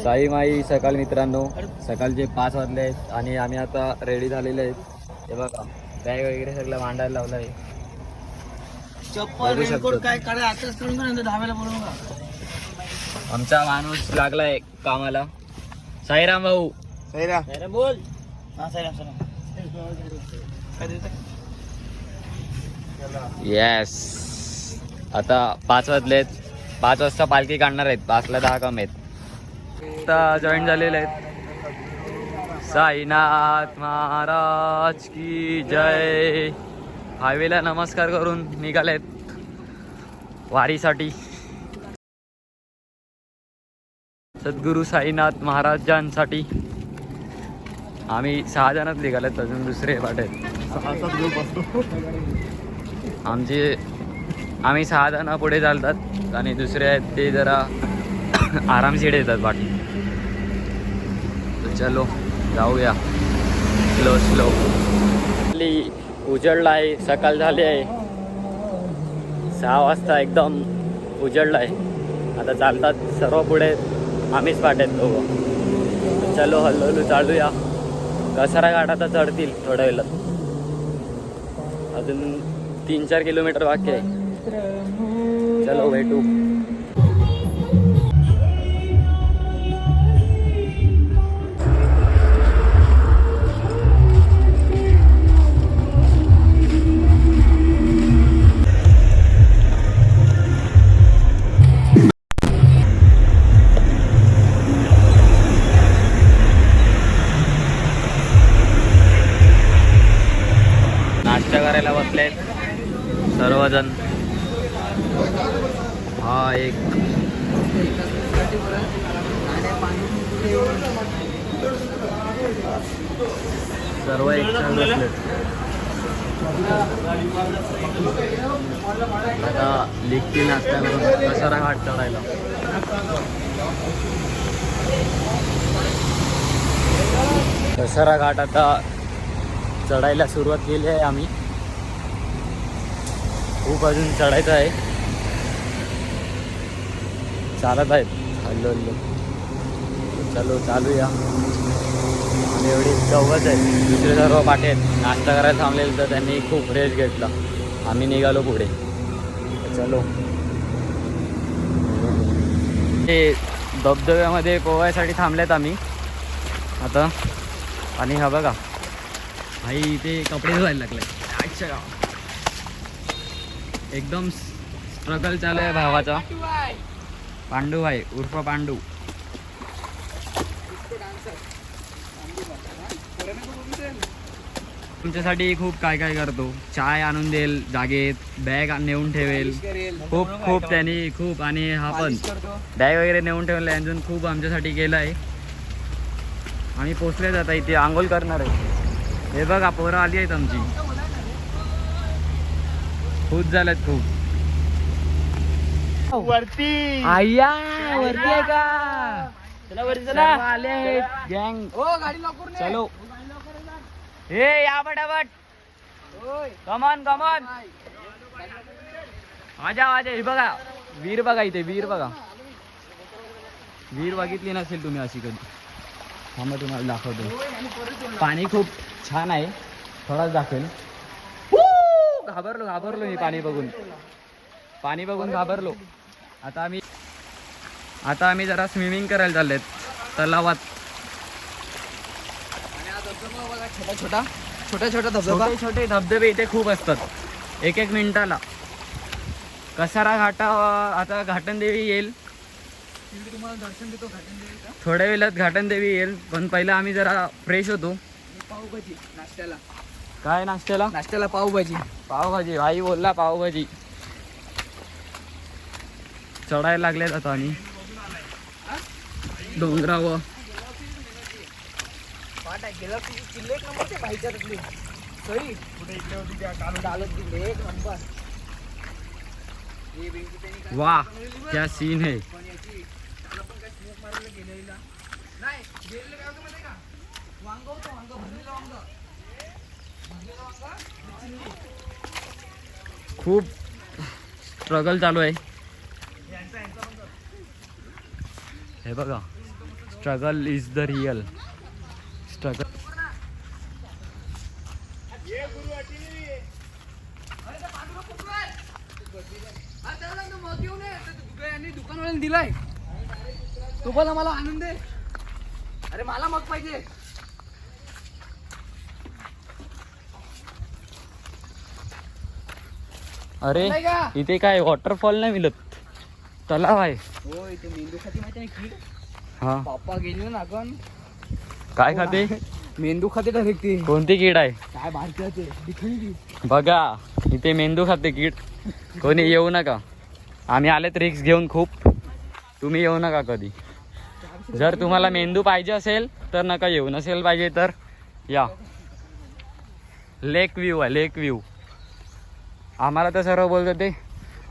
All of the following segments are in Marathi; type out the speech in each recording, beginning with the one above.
साई माई सकाळ मित्रांनो, सकाळचे 5 वाजले आहेत आणि आम्ही आता रेडी झालेले आहेत. हे बघा बॅग वगैरे सगळं मांडायला लावलं आहे. चप्पल रेनकोट काय काढ आताच करून नंतर धाब्याला बोलवू का. आमचा माणूस लागलाय कामाला. साईराम भाऊ. साईराम बोल. हा साईराम येस. आता 5 वाजलेत. 5 वाजता पालखी काढणार आहेत. 5ला 10 कम आहेत. आता जॉईन झालेले आहेत. साईनाथ महाराज की जय. हायवेला नमस्कार करून निघालेत वारीसाठी. सद्गुरू साईनाथ महाराजांसाठी. आम्ही 6 जणच निघालेत, अजून दुसरे वाटेत आम्ही 6 जण पुढे चालतात आणि दुसरे आहेत ते जरा आरामशीर येतात वाटी. चलो जाऊया स्लो स्लो. उजळला आहे, सकाळ झाली आहे. 6 वाजता एकदम उजळला आहे. आता चालतात सर्व पुढे, आम्हीच पाठवत दोघं. चलो हळूहळू चालूया. कसारा घाट आता चढतील थोड्या वेळात. अजून 3-4 किलोमीटर बाकी आहे. चलो भेटू. नाश्ता करायला बसलेत सर्वजण. हा एक सर्व एक बसलेत. आता लिखती नाश्ता करून कसारा घाट चढायला. कसारा घाट आता चढायला सुरुवात केली आहे आम्ही. खूप अजून चढायचं आहे. चालत आहेत हल्लो हल्लो. चलो चालूया. आणि एवढी चौघच आहेत, दुसरे सर्व पाठी आहेत. नाश्ता करायला थांबलेलं तर त्यांनी खूप रेस्ट घेतला. आम्ही निघालो पुढे. चलो. ते धबधब्यामध्ये पोहायसाठी थांबलेत आम्ही आता. आणि हा बघा भाई इथे कपडे धुवायला लागले. आजच्या गावात एकदम स्ट्रगल चालू आहे भावाचा. पांडू भाई उर्फ पांडू. तुमच्यासाठी खूप काय काय करतो. चाय आणून देईल जागेत, बॅग नेऊन ठेवेल. खूप खूप त्यांनी खूप. आणि हा पण बॅग वगैरे नेऊन ठेवला. अजून खूप आमच्यासाठी केलं आहे. आम्ही पोचले जाता इथे आंघोळ करणार आहे. हे बघा पोरं आली आहेत आमची. खूप झाल्यात खूप. वरती आया वरती आहे का. चला वरती चला. आले आहेत गँग. ओ गाडी लवकर ने. चलो. हे या फटाफट. Come on come on. आजा आजा. हे बघा वीर बघा इथे. वीर बघा. वीर बघितली नसेल तुम्ही अशी कधी. थांबा तुम्हाला दाखवतो. पाणी खूप छान आहे. थोडाच दाखवेल. घाबरलो मी पाणी बघून घाबरलो. आता आम्ही जरा स्विमिंग करायला चाललेत तलावात. छोटे धबधबे इथे खूप असतात. 1-1 मिनिटाला. कसारा घाटा आता घाटनदेवी येईल. थोड्या वेळात घाटनदेवी येईल. पण पहिला आम्ही जरा फ्रेश होतो. पावभाजी नाश्त्याला. काय नाश्त्याला. नाश्त्याला पावभाजी. भाई बोलला पावभाजी. चढायला लागलेत आता आणि डोंगरावर. वाह क्या सीन है. खूप स्ट्रगल चालू आहे. हे बघा struggle is the real struggle. दुकानवाल्याने दिलाय तो बोला मला आनंद आहे. अरे मला मग पाहिजे. अरे नाही का? इथे काय वॉटरफॉल नाही मिळत, तलाव आहे. हो इथे मेंदू खाती माहिती नाही कीड. हा पापा गेली ना आपण काय खाते? मेंदू खाते डायरेक्ट ती. कोणती कीड आहे? काय भारतीय बघा इथे मेंदू खाते कीड. कोणी येऊ नका, आम्ही आलेत रिक्स घेऊन खूप. तुम्ही येऊ नका कधी. जर तुम्हाला मेंदू पाहिजे असेल तर नका येऊ, नसेल पाहिजे तर या. लेक व्ह्यू आहे, लेक व्ह्यू. आम्हाला तर सर्व बोलतो ते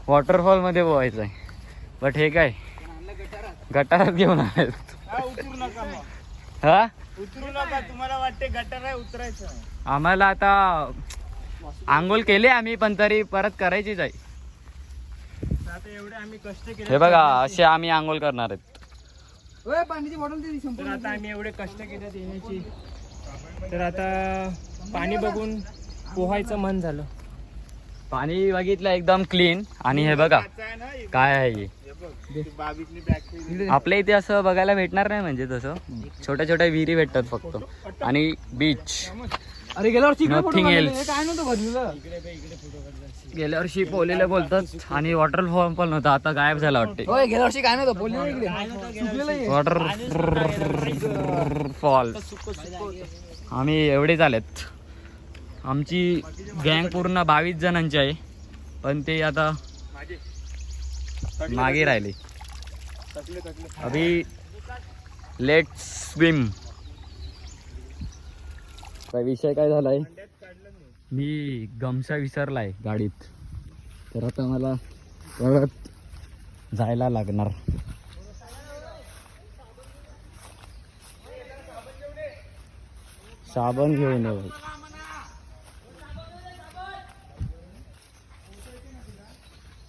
वॉटरफॉलमध्ये पोहायचं आहे, बट हे काय गटारात घेऊन आहेत. उतरू नका मग. हा उतरू नका. तुम्हाला वाटते गटार आहे उतरायचं. आम्हाला आता आंघोळ केली आम्ही, पण तरी परत करायचीच आहे. आता एवढे आम्ही कष्ट केले. हे बघा असे आम्ही आंघोळ करणार आहेत. ओय पाण्याची बॉटल दे संपूर्ण. आता आम्ही एवढे कष्ट केले येण्याची, तर आता पाणी बघून पोहायचं मन झालं. पाणी बघितलं एकदम क्लीन. आणि हे बघा काय आहे हे. आपल्या इथे असं बघायला भेटणार नाही, म्हणजे तसं छोट्या छोट्या विहिरी भेटतात फक्त, आणि बीच. अरे गेल्या वर्षी Nothing else. काय नव्हतं भरलेलं. गेल्या वर्षी पोलेलं बोलतात, आणि वॉटरफॉल पण नव्हता, आता गायब झाला वाटते. होय गेल्या वर्षी काय नव्हतं बोलले इकडे सुकलेलं आहे. वॉटरफॉल. आम्ही एवढेच आलेत. आमची गँग पूर्ण 22 जणांची आहे, पण ते आता मागे राहिले. अभी लेट्स स्विम. काय विषय काय झालाय, मी गमछा विसरलाय गाडीत, तर आता मला परत जायला लागणार. साबण घेऊन येऊ.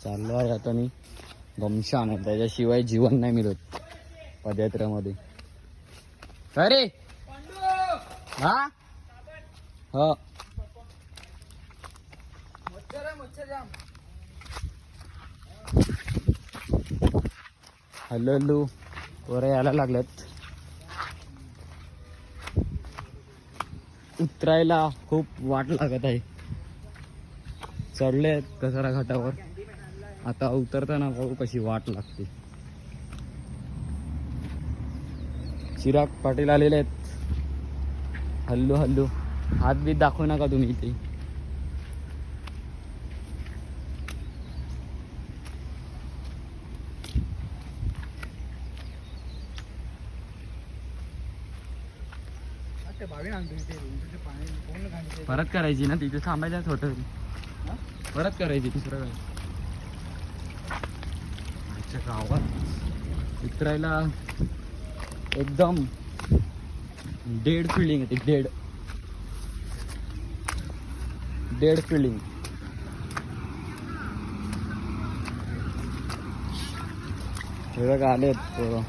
चाललो आहे आता मी गमछा आणत, त्याच्याशिवाय जीवन नाही मिळत पदयात्रेमध्ये. अरे हा हा हॅलो हॅलो पोरं यायला लागलेत. उतरायला खूप वाट लागत आहे. चढले कचरा घाटावर, आता उतरताना बघू कशी वाट लागते. चिराग पाटील आलेले आहेत. हल्लू हल्लू हात बीत दाखवू नका तुम्ही इथे. परत करायची ना तिथे, थांबायचं छोटं परत करायची. दुसरं काय आजच्या गावात उतरायला एकदम डेड फिलिंग येते. Dead feeling. हे बघा आलेत पोरं.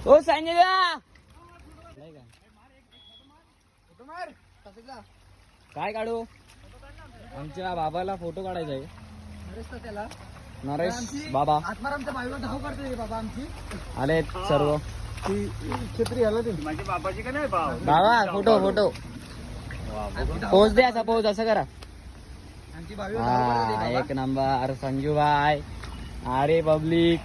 ओ सांगितलं काय काढू? आमच्या बाबाला फोटो काढायचा आहे. नरेश बाबा आत्मारामच्या बाईवर धाव करते बाबा आमची. आले सर्व. छत्री आला ते माझ्या बाबाची का नाही बाबा फोटो फोटो पोच दे. असा पोच असं करा. आमची बाई हा एक नंबर संजू भाई. अरे पब्लिक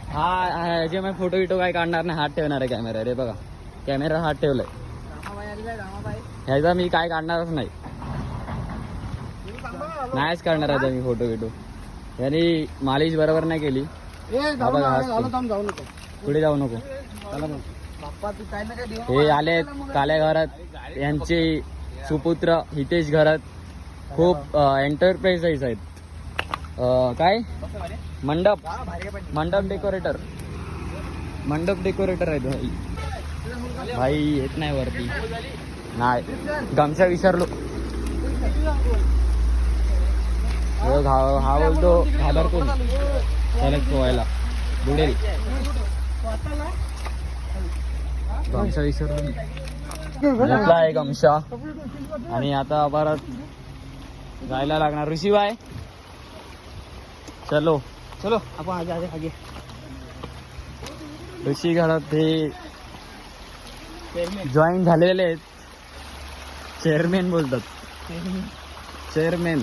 हा ह्याचे मी फोटो विटो काय काढणार नाही, हात ठेवणार आहे कॅमेरा. अरे बघा कॅमेरा हात ठेवलाय. ह्याचा मी काय काढणारच नाही, नाहीच काढणार आता मी फोटो विटो. यांनी मालिश बरोबर नाही केली. पुढे जाऊ नको. हे आलेत काल्या घरात, यांचे सुपुत्र हितेश घरात. खूप एंटरप्राइज आहेत. काय मंडप डेकोरेटर आहेत भाई. येत नाही वरती, नाही गमछा विसरलो. हा बोलतो घाबरतो त्याला पोहायला. बुडेल गमशा विसरलो झोपला आहे गमशा. आणि आता परत जायला लागणार. ऋषीबाई चलो चलो आपण आगे ऋषी घरात हे जॉईन झालेले आहेत. चेअरमॅन बोलतात. चेअरमॅन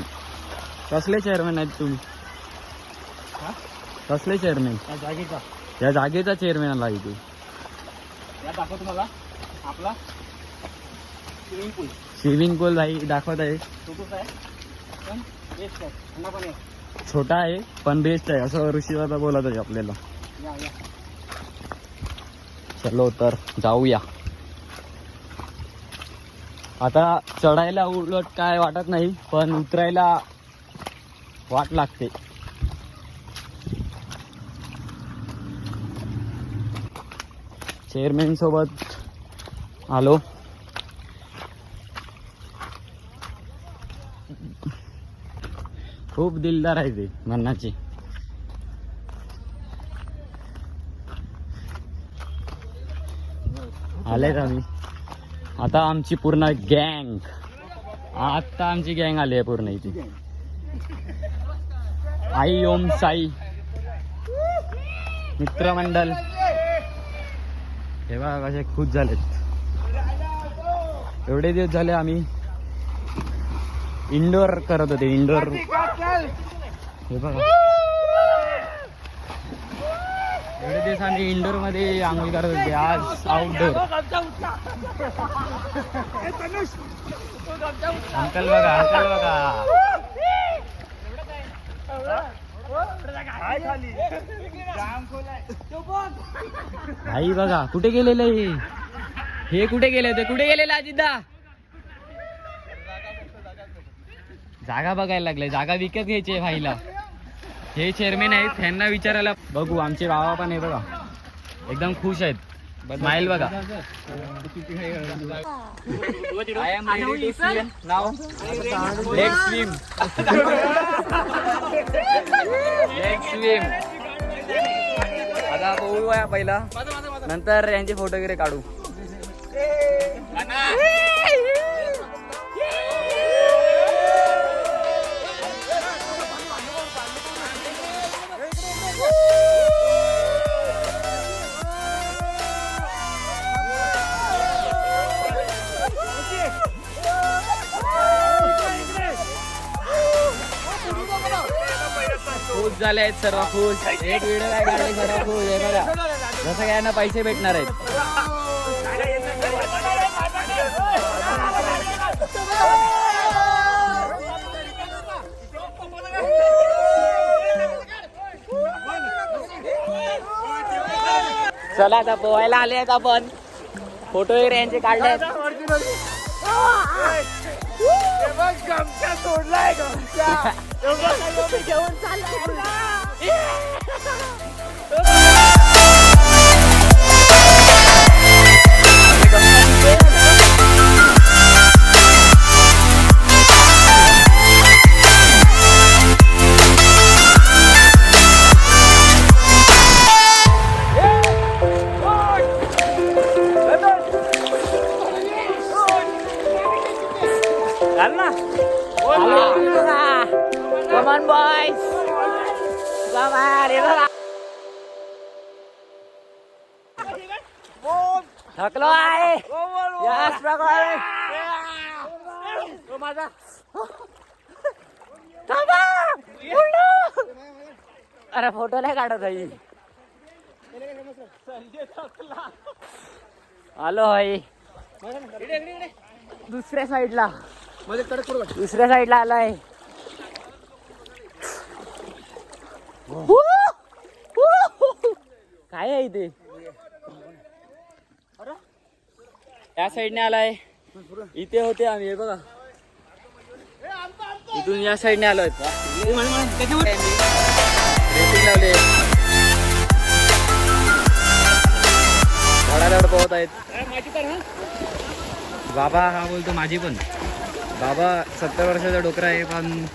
कसले चेअरमॅन आहेत तुम्ही? कसले चेअरमॅन? जागेचा या जागेचा चेअरमॅन आला इथे. दाखव तुम्हाला आपला स्विमिंग पूल. स्विमिंग पूल भाई दाखवत आहे. छोटूच आहे पण बेस्ट आहे. थंड पण आहे. छोटा आहे पण बेस्ट आहे असं ऋषीदादा बोलत आहे आपल्याला. या चलो तर जाऊया. आता चढायला उलट काय वाटत नाही पण उतरायला वाट लागते. चेअरमॅन सोबत आलो. खूप दिलदार आहे ते मनाची. आलेत आम्ही. आता आमची पूर्ण गँग. आता आमची गँग आली आहे पूर्ण इथे. आई ओम साई मित्रमंडळ हे बघा कसे खुश झालेत. एवढे दिवस झाले आम्ही इंडोर करत होते. इंडोर हे बघा एवढे दिवस आम्ही इंडोर मध्ये आंघोळ करत होते. आज आउटडोर. अंकल बघा अंकल बघा. आई बघा कुठे गेलेले हे कुठे गेले होते? कुठे गेलेले अजितदा? जागा बघायला लागले. जागा विकत घ्यायची आहे भाईला. हे चेअरमॅन आहेत. त्यांना विचारायला बघू. आमचे बाबा पण आहे बघा एकदम खुश आहेत. स्माइल बघा. I am ready to swim now. Let's swim. Let's swim. आता बघूया पहिला नंतर यांचे फोटो वगैरे काढू. खुश झाले आहेत सर्व. खुश. एक व्हिडिओ काय काढले सर्व खुश आहे बघा. जसं काय यांना पैसे भेटणार आहेत. चला आता पोहायला आले आहेत आपण. फोटो वगैरे यांचे काढले आहेत. सोडलाय गमशा. Come on boys. Come on. थकलो आहे. यस प्रकारे. माझा अरे फोटो नाही काढत आहे. आलो आहे दुसऱ्या साईडला. दुसऱ्या साईडला आलाय. काय आहे इथे? या साईडने आलाय. इथे होते आम्ही. हे बघा इथून या साईडने आलोय. रेसिंग लावले. धडाधड पोहत आहेत. बाबा हा बोलतो माझी पण. बाबा 70 वर्षाचा डोकरा आहे पण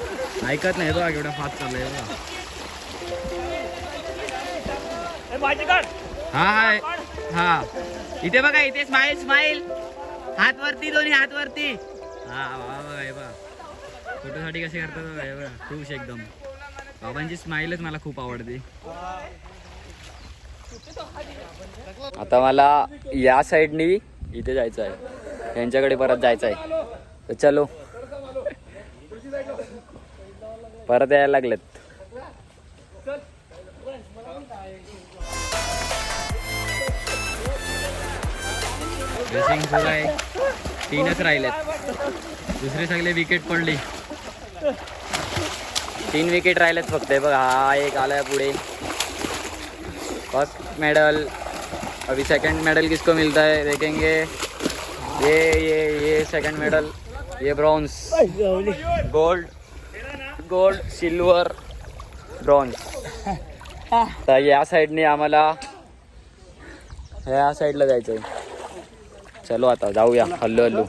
ऐकत नाही बघा केवढा फास्ट चाललाय बघा. हा हाय हा इथे बघा इथे स्माइल स्माइल हात वरती दोन्ही हात वरती हा बघा हे बघा फोटोसाठी कसे करतात बघा हे बघा खुश एकदम बाबांची स्माइलच मला खूप आवडते. आता मला या साईडनी इथे जायचं आहे यांच्याकडे परत जायचं आहे तर चलो परत यायला लागलेत. ड्रेसिंग सुरू आहे 3च राहिलेत दुसरे सगळे विकेट पडली 3 विकेट राहिलेत फक्त. बघा हा एक आलाय पुढे फर्स्ट मेडल. अभी सेकंड मेडल किसको मिलता है देखेंगे. ये सेकंड मेडल ये ब्रॉन्ज गोल्ड सिल्वर ब्रॉन्ज. तर या साईडने आम्हाला ह्या साईडला जायचं आहे. चलो आता जाऊया हल्लू हल्लू.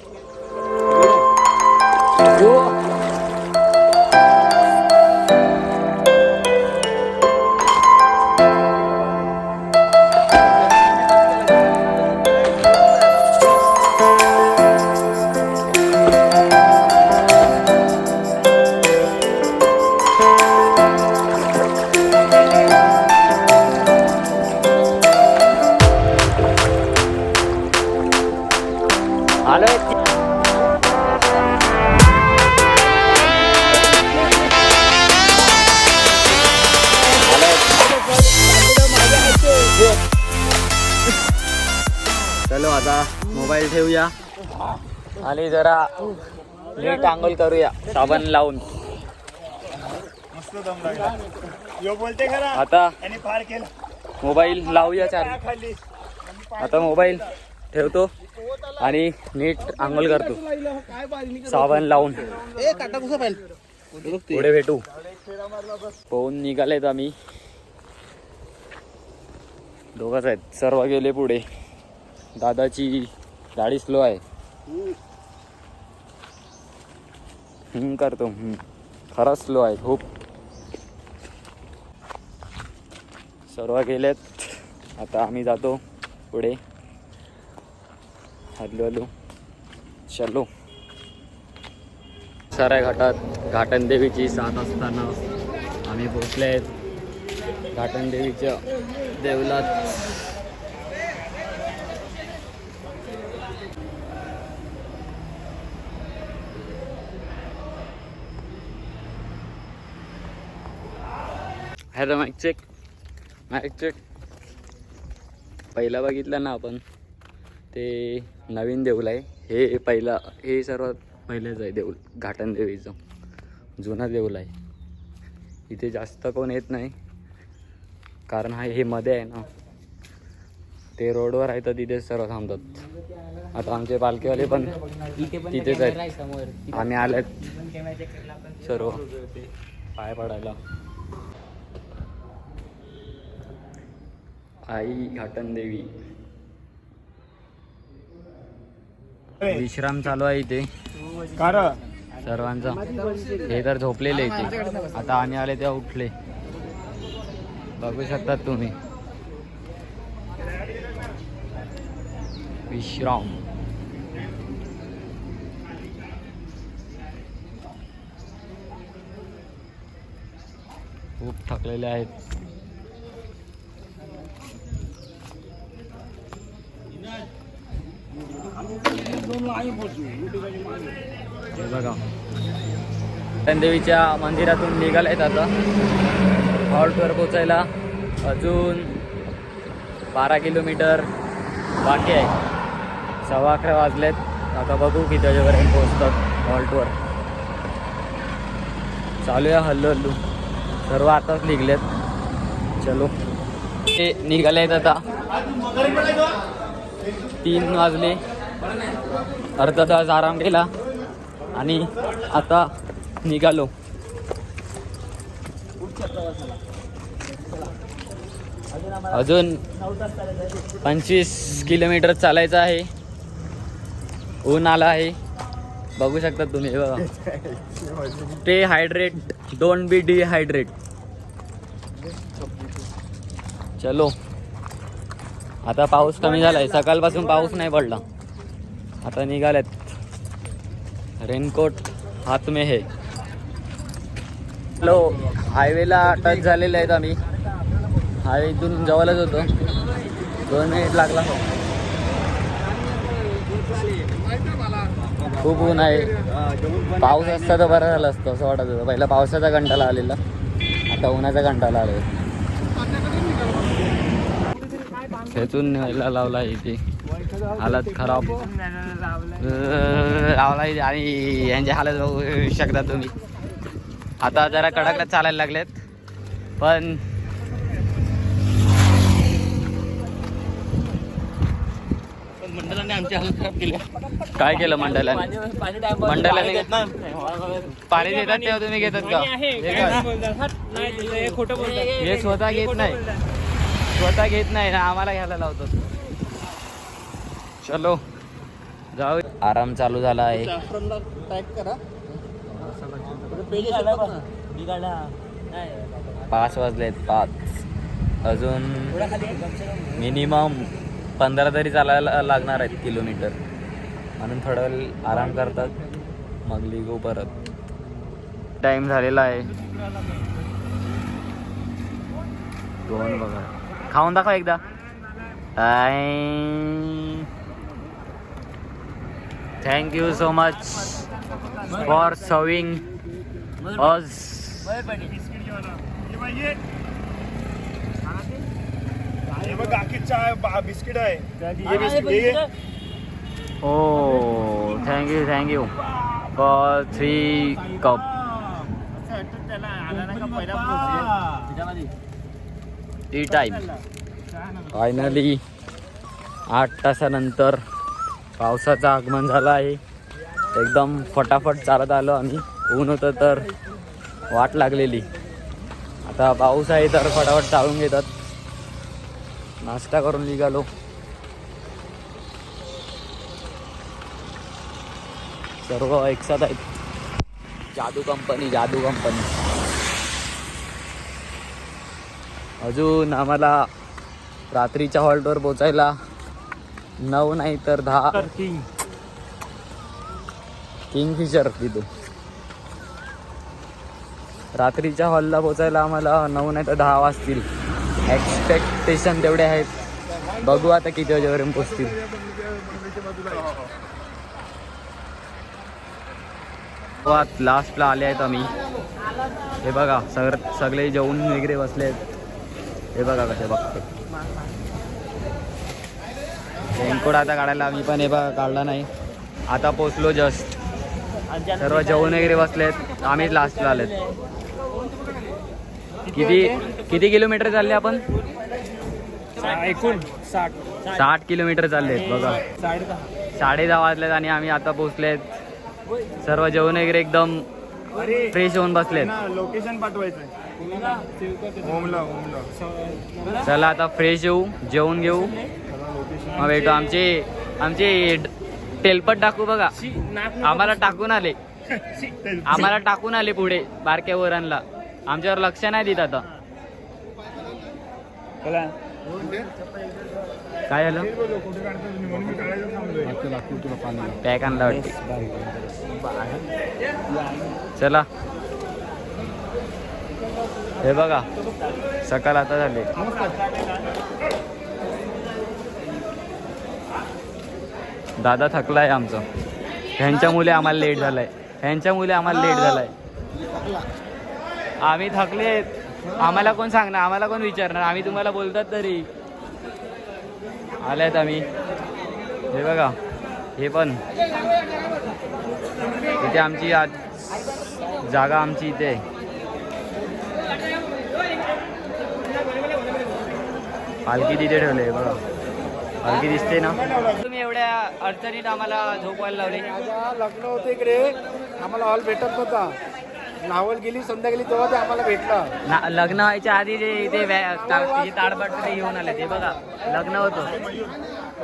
चलो आता मोबाईल ठेवूया आणि जरा नीट आंघोळ करूया साबण लावून. आता मोबाईल लावूया चार्ज. आता मोबाईल ठेवतो आणि नीट आंघोळ करतो साबण लावून. पुढे भेटू. पोहून निघालेत आम्ही दोघंच आहेत सर्व गेले पुढे. दादाची गाडी स्लो आहे करतो खरंच स्लो आहे खूप. सर्व गेलेत आता आम्ही जातो पुढे हल्लू हल्लू. चलो साऱ्या घाटात घाटन देवीची 7 असताना आम्ही पोचले आहेत घाटन देवीच्या देवलात. हॅलो माईक चेक पहिला बघितलं ना आपण ते नवीन देऊळ आहे. हे सर्वात पहिलेच आहे देऊळ घाटन देवीचं जुना देऊळ आहे. इथे जास्त कोण येत नाही कारण हे मध्ये आहे ना ते रोडवर आहे तर तिथेच सर्व थांबतात. आता आमचे पालखीवाले पण तिथेच आहेत. आम्ही आलेत सर्व पाय पडायला. आई घाटन देवी विश्राम चालू आहे इथे सर्वांचा. हे तर झोपलेले इथे आता आम्ही आले तेव्हा उठले बघू शकतात तुम्ही. विश्राम खूप थकलेले आहेत. हे बघा देवीच्या मंदिरातून निघालेत आता हॉल्टवर पोचायला अजून 12 किलोमीटर बाकी आहे. 11:15 वाजलेत. आता बघू किती वाजेपर्यंत पोहोचतात हॉल्टवर. चालूया हल्लू हल्लू सर्व आताच निघलेत. चलो ते निघालेत आता 3 वाजले. अर्धा तास आराम केला आणि आता निघालो. अजून 25 किलोमीटर चालायचं आहे. ऊन आला आहे बघू शकता तुम्ही. हे बघा stay hydrate don't be dehydrate. चलो आता पाऊस कमी झालाय, सकाळपासून पाऊस नाही पडला. आता निघालेत, रेनकोट हात में है. हॅलो, हायवेला टच झालेले आहेत आम्ही. हायवे इथून जवळच होतो, 2 मिनिट लागला. खूप ऊन आहे. पाऊस असता तर बरं झालं असतं असं वाटत होतं. पहिला पावसाचा कंटाळा आलेला, आता उन्हाचा कंटाळा आला. खेचून न्यायला लावला इथे, हालत खराब लावला आणि यांची हालत बघू शकता तुम्ही. आता जरा कडकच चालायला लागलेत, पण मंडळाने आमची हालत खराब केली. काय केलं मंडळाने? मंडळाने पाणी देतात तेव्हा तुम्ही घेतात का? हे स्वतः घेत नाही, स्वतः घेत नाही ना, आम्हाला घ्यायला लावतो. चलो जाऊ. आराम चालू झाला आहे. 5 वाजलेत, 5. अजून मिनिमम 15 तरी चालायला लागणार आहेत किलोमीटर, म्हणून थोडा वेळ आराम करतात, मग निघू परत. टाइम झालेला आहे 2. बघा, खाऊन दाखवा एकदा. Thank you so much for serving us. Biscuit आहे. Oh thank you for 3 cup. Tea time. Finally 8 तासानंतर पावसाचं आगमन झालं आहे. एकदम फटाफट चालत आलो आम्ही. ऊन होतं तर वाट लागलेली, आता पाऊस आहे तर फटाफट चालून घेतात. नाश्ता करून निघालो. सर्व एकसाथ आहेत. जादू कंपनी. अजून आम्हाला रात्रीच्या हॉल्टवर पोचायला 9 नाही तर 10. किंगफिशर तिथं रात्रीच्या हॉलला पोचायला आम्हाला 9 नाही तर 10 वाजतील. एक्सपेक्टेशन तेवढे आहेत, बघू आता किती वाजेपर्यंत पोचतील. लास्टला आले आहेत आम्ही. हे बघा, सगळे जेवून वगैरे बसले आहेत. हे बघा कसे बघते. रेनकोट आता काढायला आम्ही पण हे बघा काढला नाही. आता पोचलो जस्ट. सर्व जेवून वगैरे बसलेत, आम्हीच लास्टला आलेत. किती किलोमीटर चालले आपण? एकूण 60 किलोमीटर चाललेत बघा. 10:30 वाजलेत आणि आम्ही आता पोचलेत. सर्व जेवण वगैरे एकदम फ्रेश होऊन बसलेत. लोकेशन पाठवायचं. चला आता फ्रेश येऊ, जेवून घेऊ, मग भेटू. आमचे तेलपट टाकू बघा. आम्हाला टाकून आले पुढे बारक्या वरांना. आमच्यावर लक्ष नाही देत आता. काय झालं? पॅक आणला वाटते. चला हे बघा, सकाळ आता झाले. दादा थकलाय आमचं. ह्यांच्यामुळे आम्हाला लेट झालाय. आम्ही थकलेत. आम्हाला कोण सांगणार, आम्हाला कोण विचारणार? आम्ही तुम्हाला बोलतात तरी. आल्यात आम्ही. हे बघा, हे पण इथे आमची आज जागा आमची इथे. पालखी तिथे ठेवले बघा. पालखी दिसते ना. तुम्ही एवढ्या अडचणीत आम्हाला झोपवायला लावले. लग्न होतं इकडे, आम्हाला हॉल भेटत नव्हता. नावल गेली, संध्या गेली तेव्हा ते आम्हाला भेटला. लग्न व्हायच्या आधी जे इथे ताडबाट ते घेऊन आले ते बघा. लग्न होतं,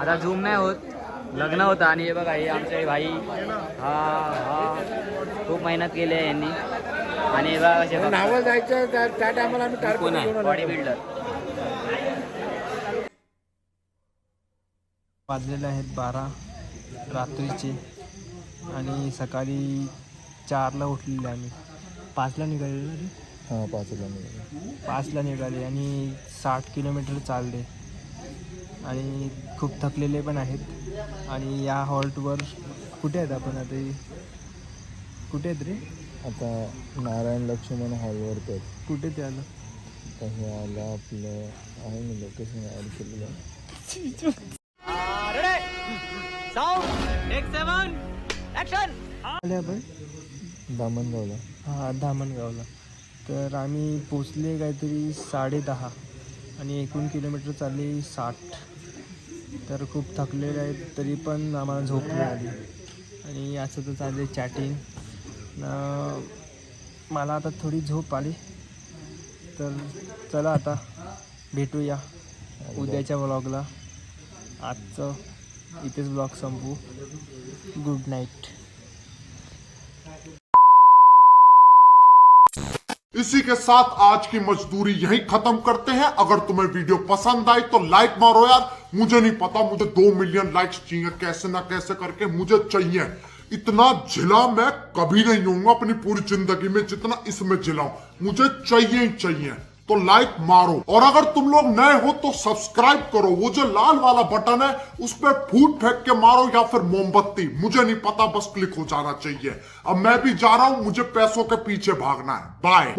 आता झूम नाही होत. लग्न होतं आणि हे बघा, हे आमचे भाई. हा खूप मेहनत केली आहे यांनी. आणि हे बघा, नावल जायचं त्या टायमाला आम्ही बॉडी बिल्डर. वाजलेले आहेत 12 रात्रीचे आणि सकाळी 4ला उठलेले आम्ही. 5ला निघालेलो ना रे. हां 5ला निघाले. 5ला निघाले आणि 60 किलोमीटर चालले आणि खूप थकलेले पण आहेत. आणि या हॉल्टवर कुठे आहेत आपण आता? कुठे आहेत रे? आता नारायण लक्ष्मण हॉलवरती आहेत. कुठे ते आलं? तर हे आलं आपलं आहे मी लोकेशन ॲड केलेलं आहे. आले आपण दामणगावला. हां धामणगावला. तर आम्ही पोचले काहीतरी 10:30 आणि एकूण किलोमीटर चालले 60. तर खूप थकलेले आहेत तरी पण आम्हाला झोप नाही आली आणि असं तर चालले चॅटिंग. मला आता थोडी झोप आली. तर चला आता भेटूया उद्याच्या व्लॉगला. आजचं इथेच ब्लॉग संपू. Good night. इसी के साथ आज की मजदूरी यहीं खत्म करते हैं। अगर तुम्हें वीडियो पसंद आई तो लाइक मारो यार। मुझे नहीं पता, मुझे 2 मिलियन लाइक्स चाहिए, कैसे ना कैसे करके मुझे चाहिए। इतना झिला मैं कभी नहीं हूँ अपनी पूरी जिंदगी में जितना इसमें झिला हूं। मुझे चाहिए ही चाहिए, तो लाइक मारो। और अगर तुम लोग नए हो तो सब्सक्राइब करो। वो जो लाल वाला बटन है उस पर फूट फेंक के मारो या फिर मोमबत्ती, मुझे नहीं पता, बस क्लिक हो जाना चाहिए। अब मैं भी जा रहा हूं, मुझे पैसों के पीछे भागना है। बाय।